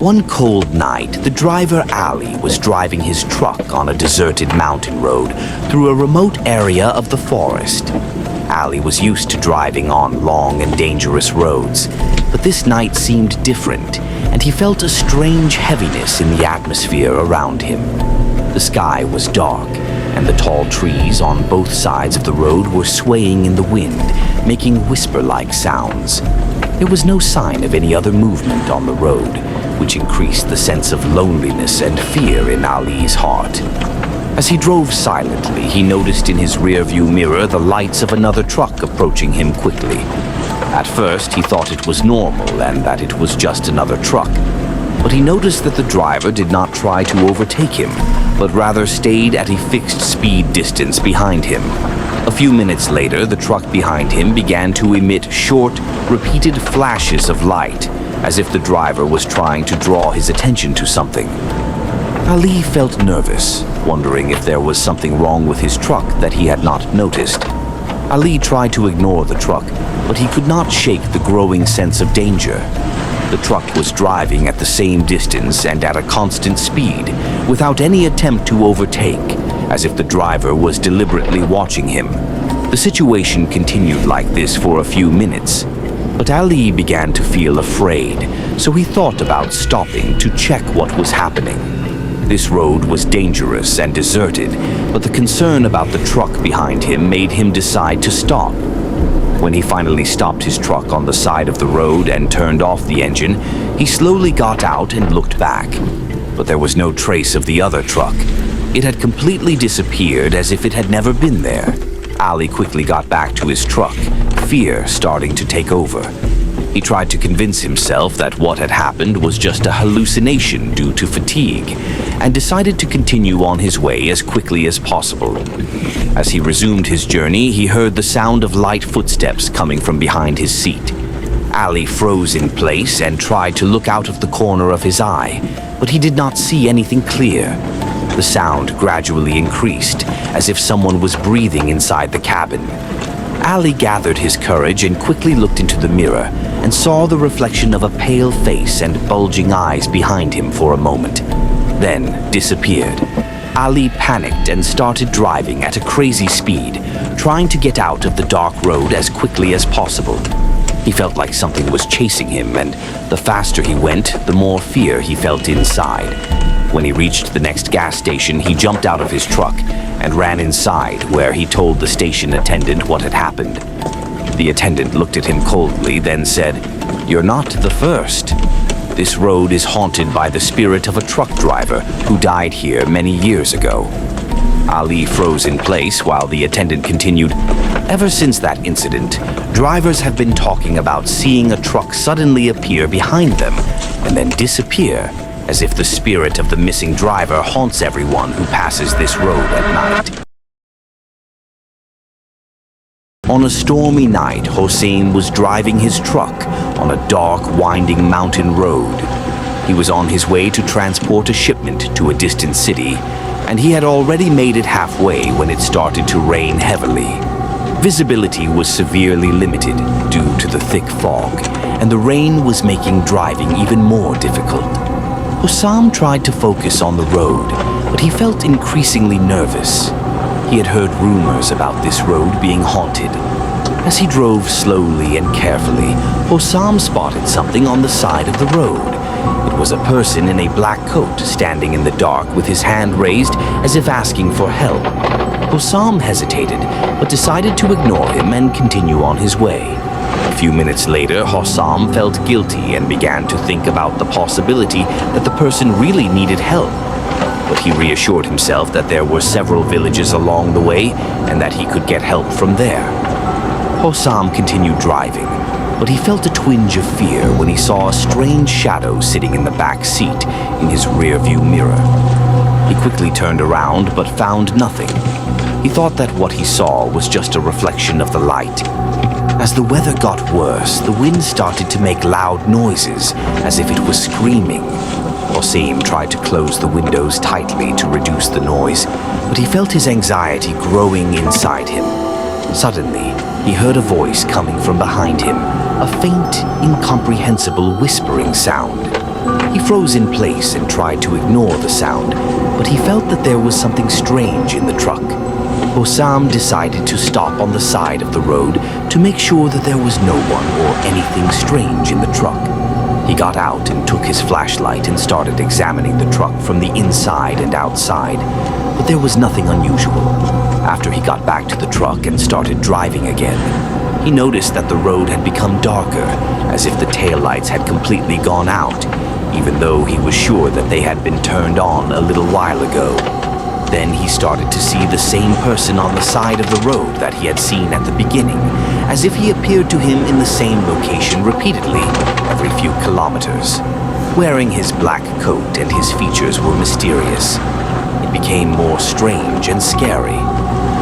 One cold night, the driver Ali was driving his truck on a deserted mountain road through a remote area of the forest. Ali was used to driving on long and dangerous roads, but this night seemed different, and he felt a strange heaviness in the atmosphere around him. The sky was dark, and the tall trees on both sides of the road were swaying in the wind, making whisper-like sounds. There was no sign of any other movement on the road, which increased the sense of loneliness and fear in Ali's heart. As he drove silently, he noticed in his rearview mirror the lights of another truck approaching him quickly. At first, he thought it was normal and that it was just another truck. But he noticed that the driver did not try to overtake him, but rather stayed at a fixed speed distance behind him. A few minutes later, the truck behind him began to emit short, repeated flashes of light, as if the driver was trying to draw his attention to something. Ali felt nervous, wondering if there was something wrong with his truck that he had not noticed. Ali tried to ignore the truck, but he could not shake the growing sense of danger. The truck was driving at the same distance and at a constant speed, without any attempt to overtake, as if the driver was deliberately watching him. The situation continued like this for a few minutes, but Ali began to feel afraid, so he thought about stopping to check what was happening. This road was dangerous and deserted, but the concern about the truck behind him made him decide to stop. When he finally stopped his truck on the side of the road and turned off the engine, he slowly got out and looked back. But there was no trace of the other truck. It had completely disappeared as if it had never been there. Ali quickly got back to his truck, fear starting to take over. He tried to convince himself that what had happened was just a hallucination due to fatigue, and decided to continue on his way as quickly as possible. As he resumed his journey, he heard the sound of light footsteps coming from behind his seat. Ali froze in place and tried to look out of the corner of his eye, but he did not see anything clear. The sound gradually increased, as if someone was breathing inside the cabin. Ali gathered his courage and quickly looked into the mirror and saw the reflection of a pale face and bulging eyes behind him for a moment, then disappeared. Ali panicked and started driving at a crazy speed, trying to get out of the dark road as quickly as possible. He felt like something was chasing him, and the faster he went, the more fear he felt inside. When he reached the next gas station, he jumped out of his truck and ran inside, where he told the station attendant what had happened. The attendant looked at him coldly, then said, "You're not the first. This road is haunted by the spirit of a truck driver who died here many years ago." Ali froze in place while the attendant continued, "Ever since that incident, drivers have been talking about seeing a truck suddenly appear behind them and then disappear, as if the spirit of the missing driver haunts everyone who passes this road at night." On a stormy night, Hossein was driving his truck on a dark, winding mountain road. He was on his way to transport a shipment to a distant city, and he had already made it halfway when it started to rain heavily. Visibility was severely limited due to the thick fog, and the rain was making driving even more difficult. Hossam tried to focus on the road, but he felt increasingly nervous. He had heard rumors about this road being haunted. As he drove slowly and carefully, Hossam spotted something on the side of the road. It was a person in a black coat standing in the dark with his hand raised as if asking for help. Hossam hesitated, but decided to ignore him and continue on his way. A few minutes later, Hossam felt guilty and began to think about the possibility that the person really needed help. But he reassured himself that there were several villages along the way and that he could get help from there. Hossam continued driving, but he felt a twinge of fear when he saw a strange shadow sitting in the back seat in his rearview mirror. He quickly turned around but found nothing. He thought that what he saw was just a reflection of the light. As the weather got worse, the wind started to make loud noises, as if it was screaming. Hossein tried to close the windows tightly to reduce the noise, but he felt his anxiety growing inside him. Suddenly, he heard a voice coming from behind him, a faint, incomprehensible whispering sound. He froze in place and tried to ignore the sound, but he felt that there was something strange in the truck. Hossam decided to stop on the side of the road to make sure that there was no one or anything strange in the truck. He got out and took his flashlight and started examining the truck from the inside and outside, but there was nothing unusual. After he got back to the truck and started driving again, he noticed that the road had become darker, as if the taillights had completely gone out, even though he was sure that they had been turned on a little while ago. Then he started to see the same person on the side of the road that he had seen at the beginning, as if he appeared to him in the same location repeatedly, every few kilometers. Wearing his black coat and his features were mysterious. It became more strange and scary.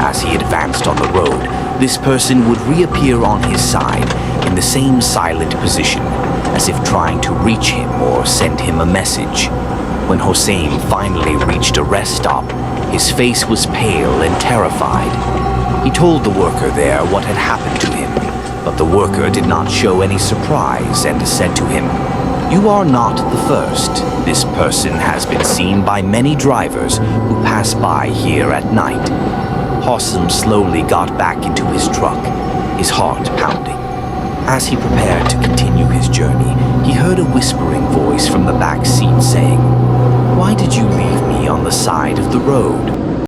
As he advanced on the road, this person would reappear on his side in the same silent position, as if trying to reach him or send him a message. When Hossein finally reached a rest stop, his face was pale and terrified. He told the worker there what had happened to him, but the worker did not show any surprise and said to him, "You are not the first. This person has been seen by many drivers who pass by here at night." Hossam slowly got back into his truck, his heart pounding. As he prepared to continue his journey, he heard a whispering voice from the back seat saying, "Why did you leave me on the side of the road?"